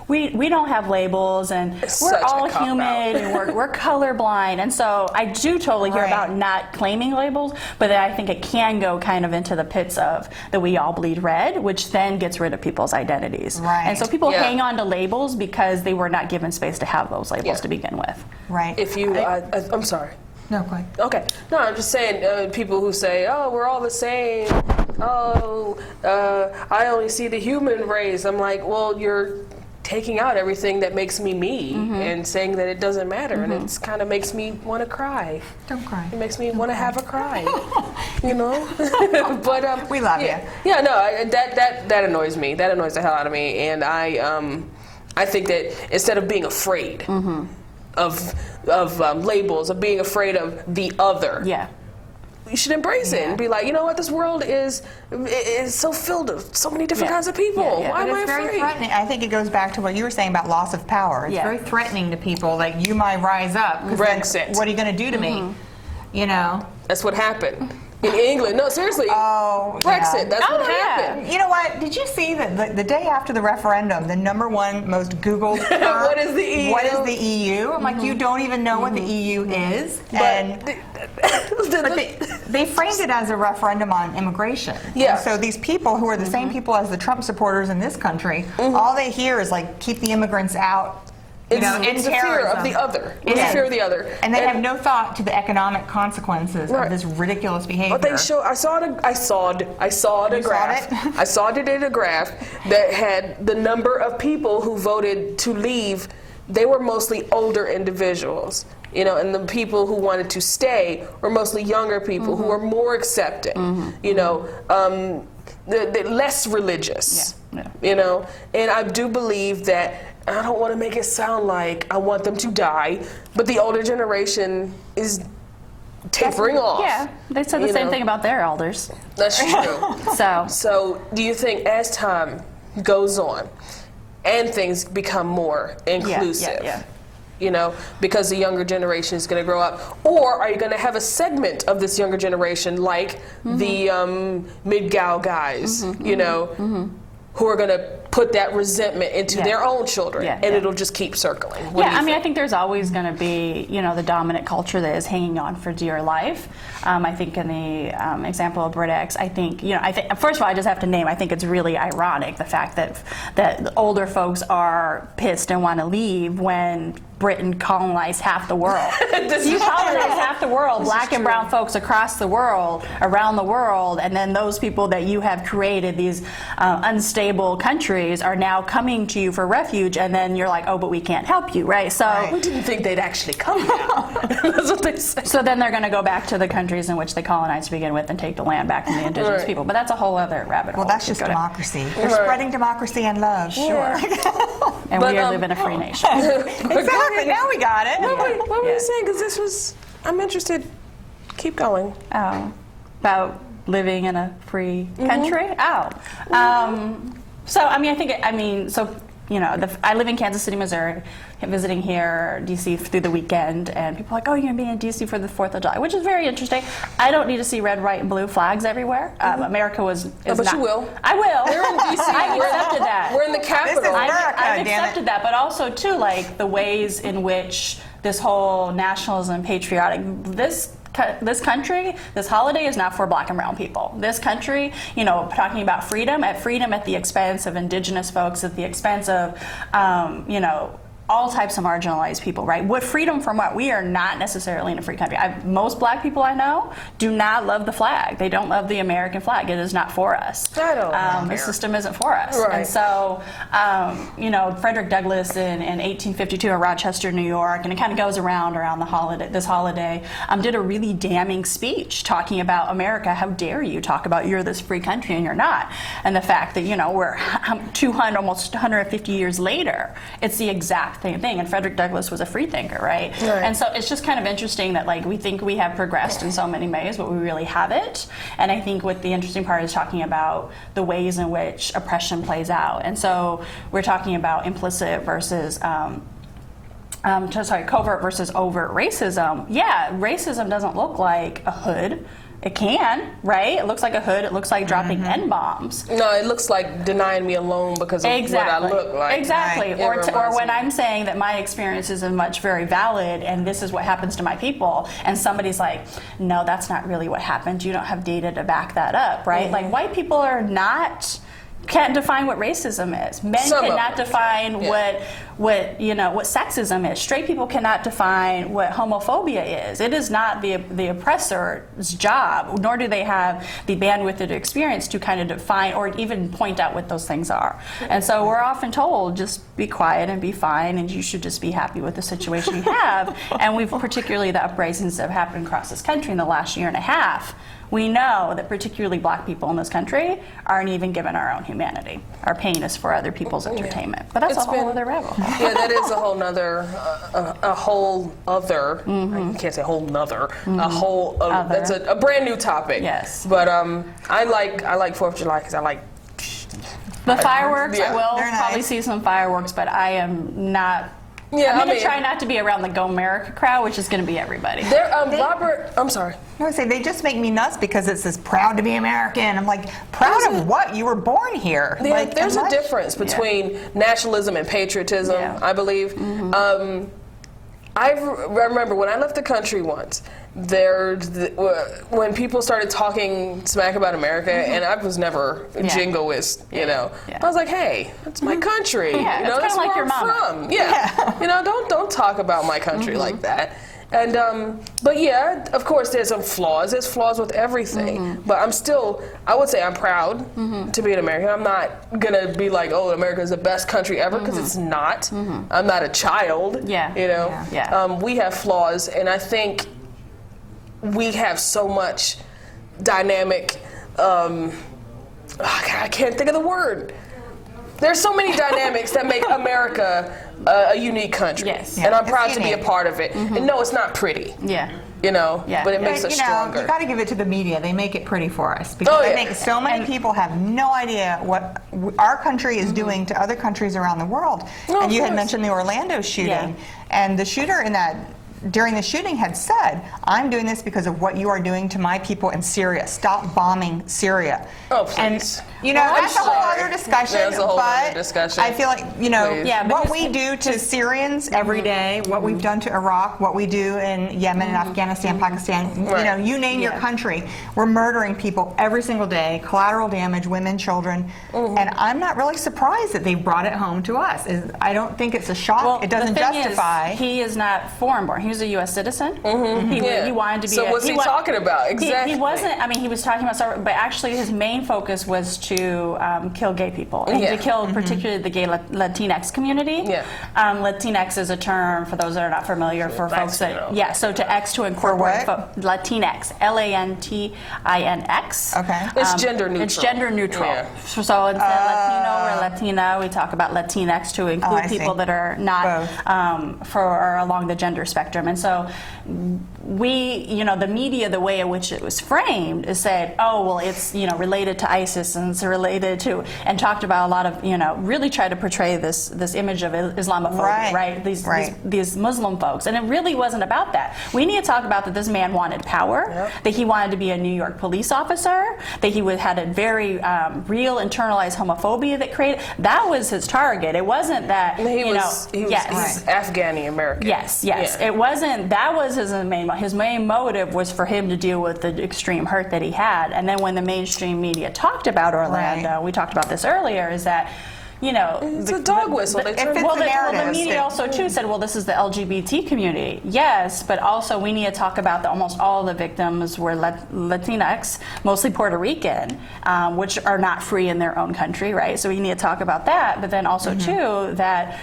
We don't have labels, and we're all human, and we're colorblind. And so I do totally hear about not claiming labels, but then I think it can go kind of into the pits of that we all bleed red, which then gets rid of people's identities. And so people hang on to labels because they were not given space to have those labels to begin with. If you, I'm sorry. No, go ahead. Okay. No, I'm just saying, people who say, oh, we're all the same. Oh, I only see the human race. I'm like, well, you're taking out everything that makes me me and saying that it doesn't matter, and it kind of makes me want to cry. Don't cry. It makes me want to have a cry, But we love you. Yeah, no, that annoys me. That annoys the hell out of me, and I think that instead of being afraid of labels, of being afraid of the other, you should embrace it and be like, you know what, this world is so filled with so many different kinds of people. Why am I It's very afraid? threatening. I think it goes back to what you were saying about loss of power. It's very threatening to people. Like, you might rise up. 'Cause Brexit. what are you going to do to me? You know? That's what happened. In England, no, seriously. Oh, Brexit, that's what happened. You know what? Did you see that the day after the referendum, the #1 most Googled term, what is the EU? What is the EU? I'm like, you don't even know what the EU is. And but they framed it as a referendum on immigration. Yeah. And so these people who are the same people as the Trump supporters in this country, all they hear is like, keep the immigrants out. It's the fear of the other. It's the fear of the other. And they have no thought to the economic consequences of this ridiculous behavior. But they show. I saw it. I saw it a graph. I saw it in a graph that had the number of people who voted to leave. They were mostly older individuals. You know, and the people who wanted to stay were mostly younger people who were more accepting. You know, the less religious. You know, and I do believe that. I don't want to make it sound like I want them to die, but the older generation is tapering off. Yeah, they said the same thing about their elders. That's true. So do you think as time goes on and things become more inclusive, you know, because the younger generation is going to grow up, or are you going to have a segment of this younger generation like the MGTOW guys, you know, who are going to put that resentment into their own children, and it'll just keep circling? I mean, I think there's always going to be, you know, the dominant culture that is hanging on for dear life. I think in the example of BritX, I think, you know, first of all, I just have to name, I think it's really ironic, the fact that older folks are pissed and want to leave when Britain colonized half the world. You colonize half the world, black and brown folks across the world, around the world, and then those people that you have created, these unstable countries, are now coming to you for refuge, and then you're like, oh, but we can't help you, right? So we didn't think they'd actually come now. That's what they say. So then they're going to go back to the countries in which they colonized to begin with and take the land back from the indigenous people. But that's a whole other rabbit hole. Well, that's just democracy. They're spreading democracy and love. Sure. And we live in a free nation. Exactly. Now we got it. What were you saying? Because this was, I'm interested. Keep going. Oh, about living in a free country? So, I mean, you know, I live in Kansas City, Missouri, visiting here, D.C. through the weekend, and people are like, oh, you're going to be in D.C. for the 4th of July, which is very interesting. I don't need to see red, white, and blue flags everywhere. America is but not. You will. I will. We're in D.C. I've accepted that. We're in the capital. This is America, I've accepted that, but also, too, like, the ways in which this whole nationalism, patriotic, this country, this holiday is not for black and brown people. This country, you know, talking about freedom at the expense of indigenous folks, at the expense of, you know, all types of marginalized people, right? What freedom from what? We are not necessarily in a free country. Most black people I know do not love the flag. They don't love the American flag. It is not for us. The system isn't for us. Right. And so, you know, Frederick Douglass in 1852 in Rochester, New York, and it kind of goes around the holiday, this holiday, did a really damning speech talking about America. How dare you talk about you're this free country and you're not? And the fact that, you know, we're 200, almost 150 years later, it's the exact same thing. And Frederick Douglass was a free thinker, right? And so it's just kind of interesting that, like, we think we have progressed in so many ways, but we really haven't. And I think what the interesting part is talking about the ways in which oppression plays out. And so we're talking about implicit versus covert versus overt racism. Yeah, racism doesn't look like a hood. It can, right? It looks like a hood. It looks like dropping N-bombs. No, it looks like denying me a loan because of what I look like. Exactly. Or when I'm saying that my experiences are very valid and this is what happens to my people, and somebody's like, no, that's not really what happened. You don't have data to back that up, right? Like, white people can't define what racism is. Men cannot define what sexism is. Straight people cannot define what homophobia is. It is not the oppressor's job, nor do they have the bandwidth or experience to kind of define or even point out what those things are. And so we're often told, just be quiet and be fine, and you should just be happy with the situation you have. And we've particularly the uprisings that have happened across this country in the last year and a half. We know that particularly black people in this country aren't even given our own humanity. Our pain is for other people's entertainment. But that's a whole other rabbit hole. Yeah, that is a whole nother, I can't say whole nother, a whole, that's a brand new topic. Yes. But I like 4th of July because I like the fireworks. Yeah. I will They're probably nice. see some fireworks, but I am not. Yeah, I'm going to try not to be around the Go America crowd, which is going to be everybody. Robert, I'm sorry. I would say they just make me nuts because it says proud to be American. I'm like, proud of what? You were born here. Yeah, Like, there's a unless- difference between nationalism and patriotism, Yeah. I believe. I remember when I left the country once, when people started talking smack about America, and I was never a jingoist, you know. Yeah. I was like, hey, that's my country. Yeah, you know, it's that's kinda like where your I'm mama. from. Yeah. You know, don't talk about my country like that. And but yeah, of course, there's some flaws. There's flaws with everything. But I would say I'm proud to be an American. I'm not gonna be like, oh, America is the best country ever, because it's not. I'm not a child. Yeah. You know. Yeah. We have flaws, and I think we have so much dynamic. I can't think of the word. There's so many dynamics that make America a unique country. Yes. And I'm It's proud to be a unique. part of it. And no, it's not pretty. Yeah. You know, Yeah. but it makes us you know, stronger. you got to give it to the media. They make it pretty for us because Oh, I yeah. think so many people have no idea what our country is doing to other countries around the world. Oh, and of you had course. mentioned the Orlando shooting, Yeah. and the shooter during the shooting had said, I'm doing this because of what you are doing to my people in Syria. Stop bombing Syria. Oh, please. And, you know, Well, I'm that's a whole sorry. other discussion. That's a whole but other discussion. I feel like, you know, Please. Yeah, but what we do to Syrians every day, what we've done to Iraq, what we do in Yemen and Afghanistan, Pakistan, you know, you name your country, we're murdering people every single day, collateral damage, women, children, and I'm not really surprised that they brought it home to us. I don't think it's a shock. Well, it doesn't the thing justify. Is, he is not foreign born. He was a U.S. citizen. Yeah. He wanted to be. So what's he talking about? Exactly. He wasn't. I mean, he was talking about. But actually, his main focus was to kill gay people. And to kill particularly the gay Latinx community. Yeah. Latinx is a term for those that are not familiar for folks that. Yeah. So to X to incorporate Latinx, Latinx. Okay. It's gender neutral. It's gender neutral. Yeah. So instead of Latino or Latina, we talk about Latinx to include I see. people that are not or along the gender spectrum. And so the media, the way in which it was framed, is said, oh, well, it's, related to ISIS and it's related to, and talked about a lot of, really tried to portray this image of Islamophobia, right? These Muslim folks. And it really wasn't about that. We need to talk about that this man wanted power, that he wanted to be a New York police officer, that he had a very real internalized homophobia that created, that was his target. It wasn't that, he's Afghani American. Yes. Yeah. It wasn't, that was his main motive was for him to deal with the extreme hurt that he had. And then when the mainstream media talked about Orlando, we talked about this earlier, is that, it's a dog whistle. The media also too said, well, this is the LGBT community. Yes, but also we need to talk about that almost all the victims were Latinx, mostly Puerto Rican, which are not free in their own country, right? So we need to talk about that. But then also too that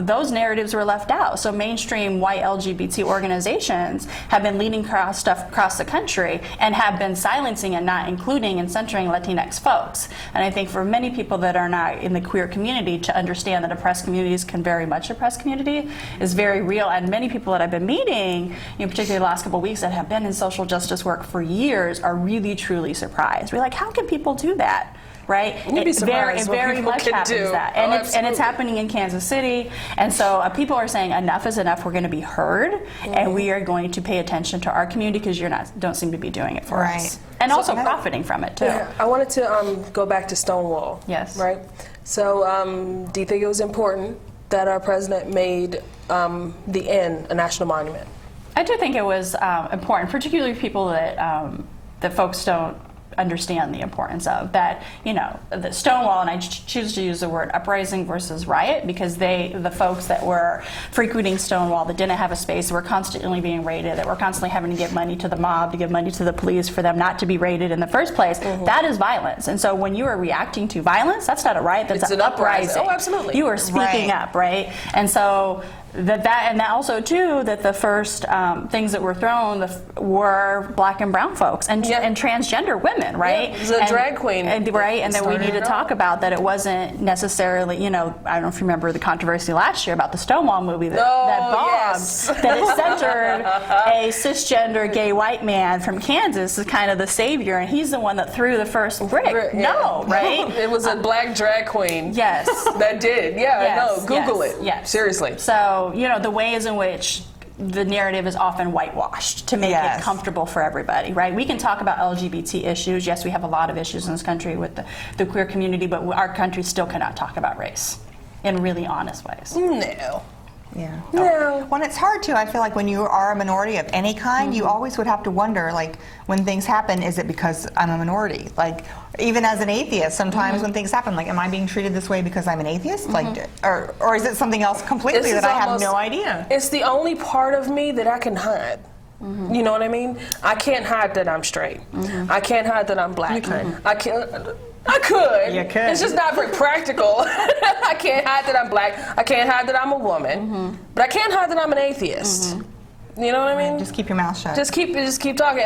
those narratives were left out. So mainstream white LGBT organizations have been leading stuff across the country and have been silencing and not including and centering Latinx folks. And I think for many people that are not in the queer community to understand that oppressed communities can very much oppress community is very real. And many people that I've been meeting, particularly the last couple of weeks that have been in social justice work for years, are really truly surprised. We're like, how can people do that? Right? It very much happens that. And it's happening in Kansas City. And so people are saying enough is enough. We're going to be heard and we are going to pay attention to our community because don't seem to be doing it for us. And also profiting from it too. Yeah, I wanted to go back to Stonewall. Yes. Right? So do you think it was important that our president made the Inn a national monument? I do think it was important, particularly people that folks don't understand the importance of that. The Stonewall, and I choose to use the word uprising versus riot because the folks that were frequenting Stonewall that didn't have a space were constantly being raided, that were constantly having to give money to the mob, to give money to the police for them not to be raided in the first place. That is violence. And so when you are reacting to violence, that's not a riot, that's an uprising. Oh, absolutely. You are speaking up, right? And so And that also too, that the first things that were thrown were black and brown folks and transgender women, right? Yeah, the drag queen, right? And then we need to talk about that. It wasn't necessarily, I don't know if you remember the controversy last year about the Stonewall movie that bombed, that it centered a cisgender gay white man from Kansas as kind of the savior, and he's the one that threw the first brick. No, right? It was a black drag queen. Yes, that did. Yeah, no. Google it. Yes, seriously. So the ways in which the narrative is often whitewashed to make it comfortable for everybody, right? We can talk about LGBT issues. Yes, we have a lot of issues in this country with the queer community, but our country still cannot talk about race in really honest ways. No. Yeah. No. Well, it's hard too. I feel like when you are a minority of any kind, you always would have to wonder, like, when things happen, is it because I'm a minority? Like, even as an atheist, sometimes when things happen, like, am I being treated this way because I'm an atheist? Like, or is it something else completely that I have no idea? It's the only part of me that I can hide. You know what I mean? I can't hide that I'm straight. I can't hide that I'm black. You can. I could. You could. It's just not very practical. I can't hide that I'm black. I can't hide that I'm a woman. But I can't hide that I'm an atheist. You know what I mean? Just keep your mouth shut. Just keep talking.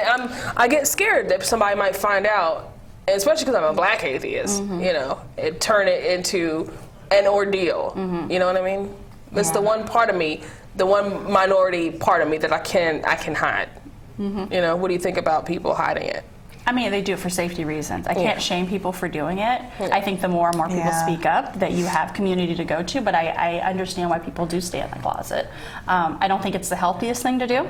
I get scared that somebody might find out, and especially because I'm a black atheist. It turn it into an ordeal. You know what I mean? It's the one part of me, the one minority part of me that I can hide. What do you think about people hiding it? I mean, they do it for safety reasons. I can't shame people for doing it. I think the more and more people speak up, that you have community to go to, but I understand why people do stay in the closet. I don't think it's the healthiest thing to do,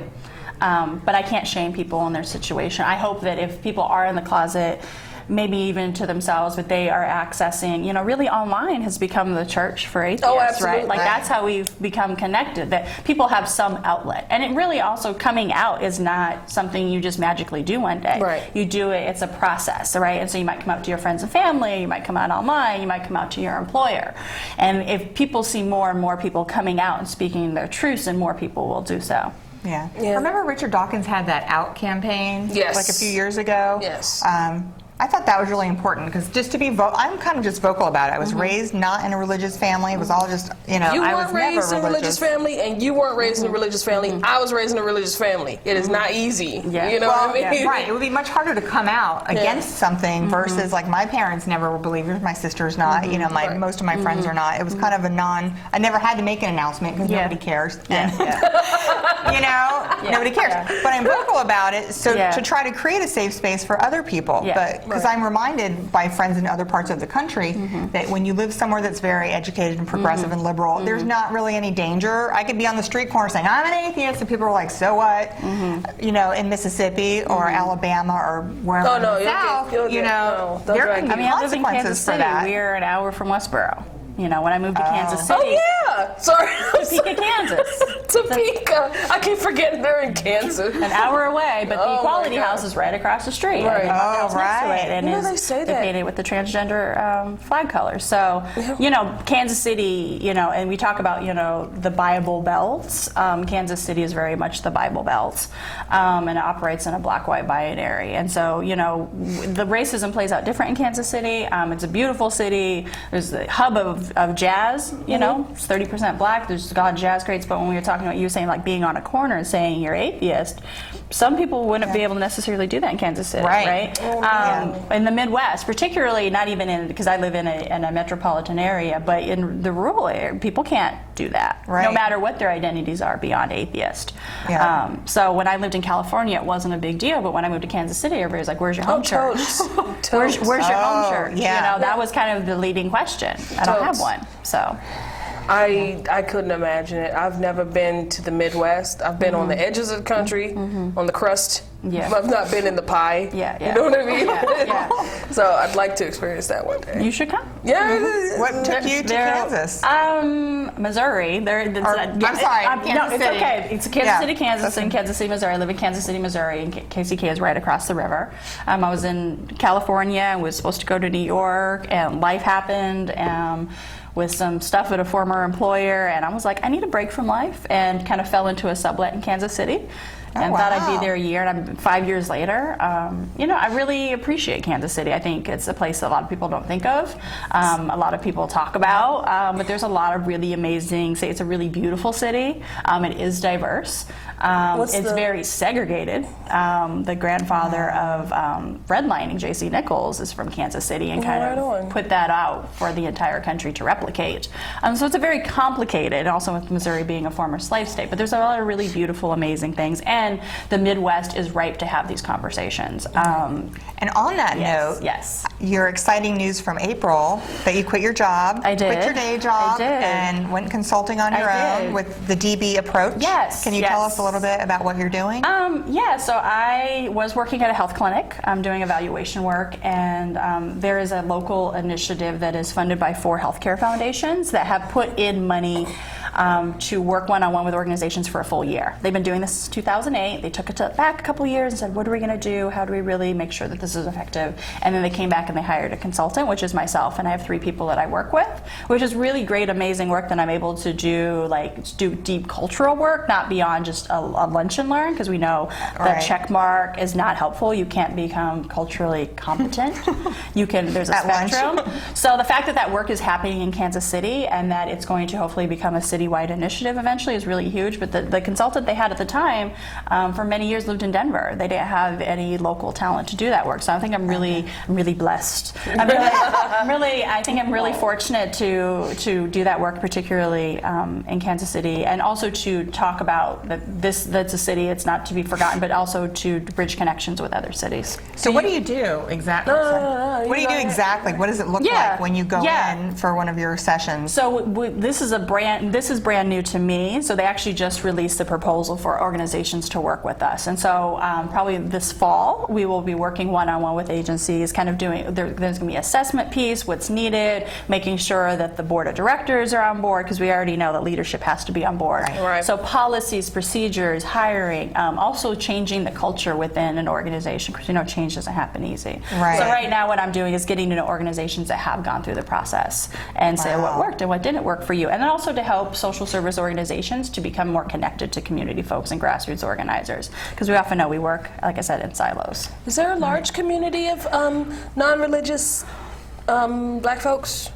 but I can't shame people in their situation. I hope that if people are in the closet, maybe even to themselves, but they are accessing, really online has become the church for atheists, right? Like that's how we've become connected, that people have some outlet. And it really also, coming out is not something you just magically do one day. Right. You do it, it's a process, right? And so you might come out to your friends and family, you might come out online, you might come out to your employer. And if people see more and more people coming out and speaking their truths, and more people will do so. Yeah. Remember Richard Dawkins had that Out campaign like a few years ago? Yes. I thought that was really important because just to be I'm kind of just vocal about it. I was raised not in a religious family. It was all just, You weren't raised in a religious family, and you weren't raised in a religious family. I was raised in a religious family. It is not easy. You know what I mean? Right. It would be much harder to come out against something versus, like, my parents never were believers. My sister's not. Most of my friends are not. It was kind of I never had to make an announcement because nobody cares. And, nobody cares. But I'm vocal about it to try to create a safe space for other people. But because I'm reminded by friends in other parts of the country that when you live somewhere that's very educated and progressive and liberal, there's not really any danger. I could be on the street corner saying, I'm an atheist, and people are like, so what? In Mississippi or Alabama or wherever in the South, there can be consequences for that. We're an hour from Westboro. When I moved to Kansas City. Oh, yeah! Sorry. Topeka, Kansas. Topeka. I keep forgetting they're in Kansas. An hour away, but the Equality House is right across the street. Right. And they say that. Decorated with the transgender flag colors. So, Kansas City, and we talk about, the Bible Belt. Kansas City is very much the Bible Belt, and it operates in a black-white binary. And so, the racism plays out different in Kansas City. It's a beautiful city. There's the hub of jazz, it's 30% black. There's God jazz crates, but when we were talking about you saying like being on a corner and saying you're atheist, some people wouldn't be able to necessarily do that in Kansas City, right? In the Midwest, particularly, not even because I live in a metropolitan area, but in the rural area, people can't do that, no matter what their identities are beyond atheist. So when I lived in California, it wasn't a big deal, but when I moved to Kansas City, everybody was like, "Where's your home church? Where's your home church?" That was kind of the leading question. I don't have one, so. I couldn't imagine it. I've never been to the Midwest. I've been on the edges of the country, on the crust. I've not been in the pie. You know what I mean? So I'd like to experience that one day. You should come. What took you to Kansas? Missouri. I'm sorry. Kansas City. It's okay. It's Kansas City, Kansas, and Kansas City, Missouri. I live in Kansas City, Missouri, and KCK is right across the river. I was in California and was supposed to go to New York, and life happened. With some stuff at a former employer, and I was like, I need a break from life, and kind of fell into a sublet in Kansas City. and thought I'd be there a year, and I'm 5 years later. I really appreciate Kansas City. I think it's a place that a lot of people don't think of. A lot of people talk about, but there's a lot of really amazing, it's a really beautiful city. It is diverse. It's very segregated. The grandfather of redlining, J.C. Nichols, is from Kansas City and kind of put that out for the entire country to replicate. So it's a very complicated, also with Missouri being a former slave state, but there's a lot of really beautiful, amazing things, and the Midwest is ripe to have these conversations. And on that note, your exciting news from April that you quit your job, I did. Quit your day job, I did. And went consulting on your own with the DB approach. Yes. Can you tell us a little bit about what you're doing? So I was working at a health clinic. I'm doing evaluation work, and there is a local initiative that is funded by 4 healthcare foundations that have put in money to work one-on-one with organizations for a full year. They've been doing this since 2008. They took it back a couple years and said, what are we going to do? How do we really make sure that this is effective? And then they came back and they hired a consultant, which is myself, and I have 3 people that I work with, which is really great, amazing work that I'm able to do deep cultural work, not beyond just a lunch and learn, because we know that check mark is not helpful. You can't become culturally competent. There's a spectrum. So the fact that work is happening in Kansas City and that it's going to hopefully become a citywide initiative eventually is really huge. But the consultant they had at the time for many years lived in Denver. They didn't have any local talent to do that work. So I think I'm really blessed. I think I'm really fortunate to do that work, particularly in Kansas City, and also to talk about that's a city, it's not to be forgotten, but also to bridge connections with other cities. So what do you do exactly? What do you do exactly? What does it look like when you go in for one of your sessions? So this is brand new to me. So they actually just released a proposal for organizations to work with us, and so probably this fall we will be working one-on-one with agencies, kind of doing. There's going to be an assessment piece, what's needed, making sure that the board of directors are on board, because we already know that leadership has to be on board. Right. So policies, procedures, hiring, also changing the culture within an organization, because change doesn't happen easy. Right. So right now what I'm doing is getting to know organizations that have gone through the process and say what worked and what didn't work for you, and then also to help social service organizations to become more connected to community folks and grassroots organizers, because we often know we work, like I said, in silos. Is there a large community of non-religious black folks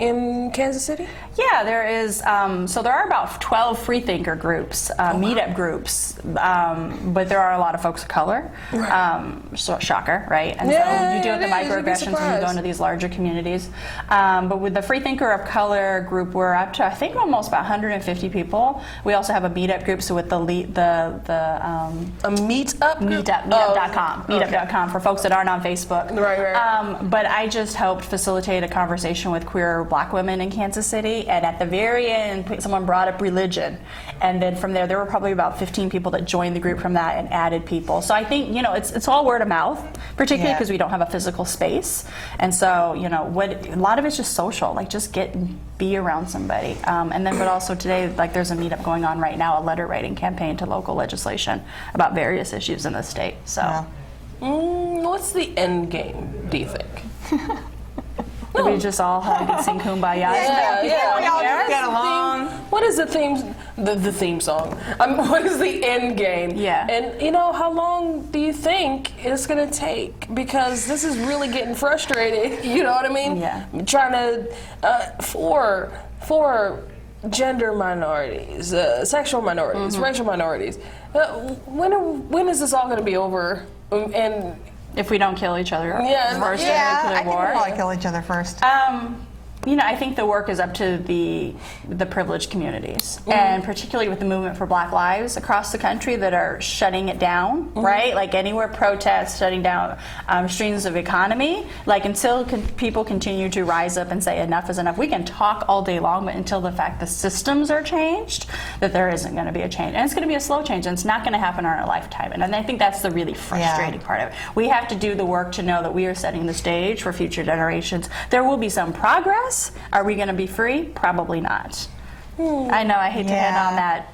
in Kansas City? Yeah, there is. So there are about 12 freethinker groups, meetup groups, but there are a lot of folks of color. So shocker, right? And so you deal with the microaggressions when you go into these larger communities. But with the freethinker of color group, we're up to, I think, almost about 150 people. We also have a meetup group, so with a meetup? Meetup.com. Meetup.com for folks that aren't on Facebook. Right. But I just helped facilitate a conversation with queer black women in Kansas City, and at the very end someone brought up religion, and then from there were probably about 15 people that joined the group from that and added people. So I think it's all word of mouth, particularly because we don't have a physical space, and so a lot of it's just social, just get and be around somebody, and then but also today there's a meetup going on right now, a letter writing campaign to local legislation about various issues in the state. So what's the end game, do you think? We just all sing Kumbaya. Yeah. We all just get along. What is the theme? The theme song. What is the end game? Yeah. And how long do you think it's gonna take? Because this is really getting frustrating. You know what I mean? Yeah. Trying to for gender minorities, sexual minorities, racial minorities. When is this all gonna be over? And if we don't kill each other first in I nuclear think war. we'll probably kill each other first. I think the work is up to the privileged communities, and particularly with the movement for Black Lives across the country that are shutting it down, right? Anywhere protests, shutting down streams of economy. Until people continue to rise up and say enough is enough. We can talk all day long, but until the systems are changed, that there isn't going to be a change. And it's going to be a slow change, and it's not going to happen in our lifetime. And I think that's the really frustrating part of it. We have to do the work to know that we are setting the stage for future generations. There will be some progress. Are we going to be free? Probably not. I know, I hate to hit on that.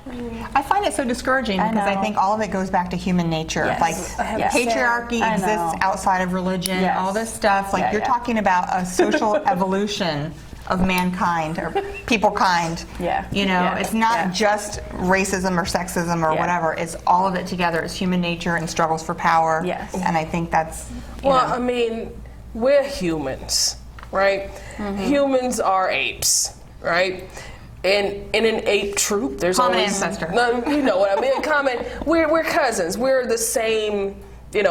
I find it so discouraging because I think all of it goes back to human nature. Patriarchy exists outside of religion, all this stuff. You're talking about a social evolution of mankind or people kind. Yeah. You know, it's not just racism or sexism or whatever. It's all of it together. It's human nature and struggles for power. Yes. And I think that's, I mean, we're humans, right? Humans are apes, right? In an ape troop, there's common always ancestor. You know what I mean? We're cousins. We're the same,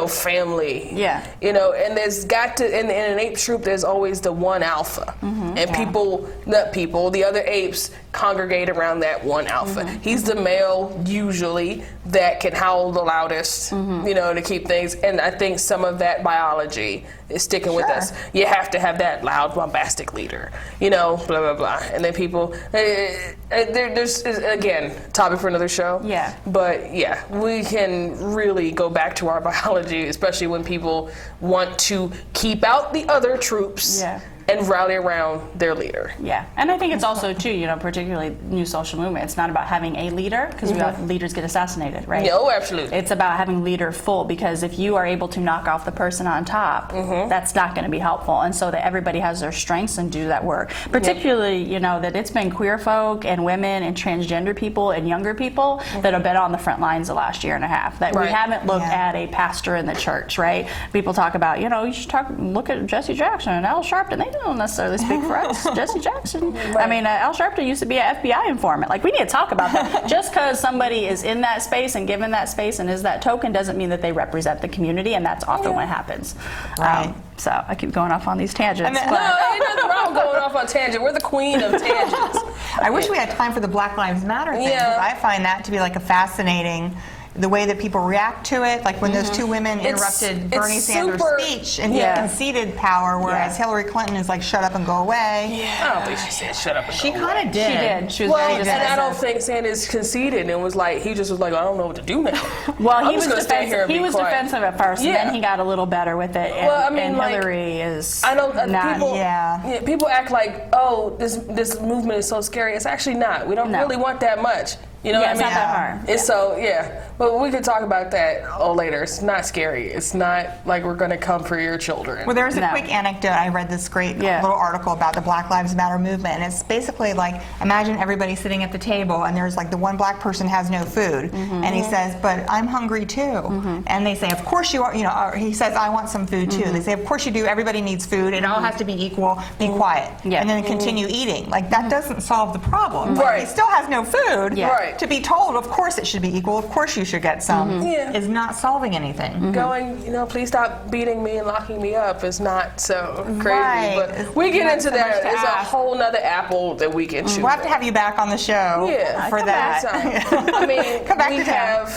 family. Yeah. And there's got to in an ape troop. There's always the one alpha, and the other apes congregate around that one alpha. He's the male usually that can howl the loudest, to keep things. And I think some of that biology is sticking with us. You have to have that loud, bombastic leader, blah, blah, blah. And then people, there's, again, topic for another show. Yeah. But yeah, we can really go back to our biology, especially when people want to keep out the other troops. And rally around their leader. Yeah, and I think it's also too, particularly new social movement. It's not about having a leader because leaders get assassinated, right? No, absolutely. It's about having leader full because if you are able to knock off the person on top, that's not going to be helpful. And so that everybody has their strengths and do that work. Particularly, that it's been queer folk and women and transgender people and younger people that have been on the front lines the last year and a half. That we haven't looked at a pastor in the church, right? People talk about, you should look at Jesse Jackson and Al Sharpton. They don't necessarily speak for us. Jesse Jackson. I mean, Al Sharpton used to be an FBI informant. Like, we need to talk about that. Just because somebody is in that space and given that space and is that token doesn't mean that they represent the community, and that's often what happens. Right. So I keep going off on these tangents. No, ain't nothing wrong going off on tangent. We're the queen of tangents. I wish we had time for the Black Lives Matter thing. Yeah. I find that to be like a fascinating, the way that people react to it, like when those two women interrupted Bernie Sanders' speech and he conceded power, whereas Hillary Clinton is like, shut up and go away. I don't think she said shut up and She go away. kind of did. She did. She was Well, very and defensive. I don't think Sanders conceded and was like, he just was like, I don't know what to do now. Well, he I'm was just gonna stand here and defensive. He be was quiet. defensive at first, and then he got a little better with it. And, Well, I mean, and like, Hillary is I know not. people act like, oh, this movement is so scary. It's actually not. We don't really want that much. You know what I mean? It's not that hard. It's so, but we could talk about that later. It's not scary. It's not like we're going to come for your children. Well, there's a quick anecdote. I read this great little article about the Black Lives Matter movement, and it's basically like, imagine everybody sitting at the table, and there's like the one black person has no food, and he says, but I'm hungry too. And they say, of course you are, or he says, I want some food too. They say, of course you do. Everybody needs food. It all has to be equal. Be quiet. And then continue eating. Like, that doesn't solve the problem. Like, he still has no food. To be told, of course it should be equal, of course you should get some, is not solving anything. Going, please stop beating me and locking me up is not so crazy. Right. But we get into that. It's a whole nother apple that we can chew. We'll have to have you back on the show for that. I mean, Come back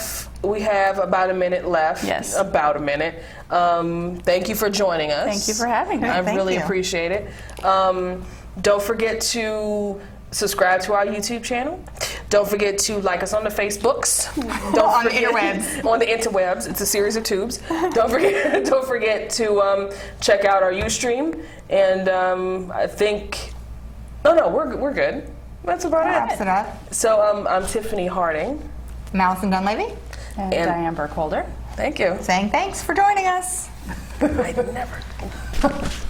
we have about a minute left. Yes. About a minute. Thank you for joining us. Thank you for having me. I Thank really you. appreciate it. Don't forget to subscribe to our YouTube channel. Don't forget to like us on the Facebooks. On the interwebs. On the interwebs. It's a series of tubes. Don't forget to check out our Ustream. And I think, we're good. That's about it. Wraps it up. So I'm Tiffany Harding. Malison Dunleavy. And Diane Burkholder. Thank you. Saying thanks for joining us. I never.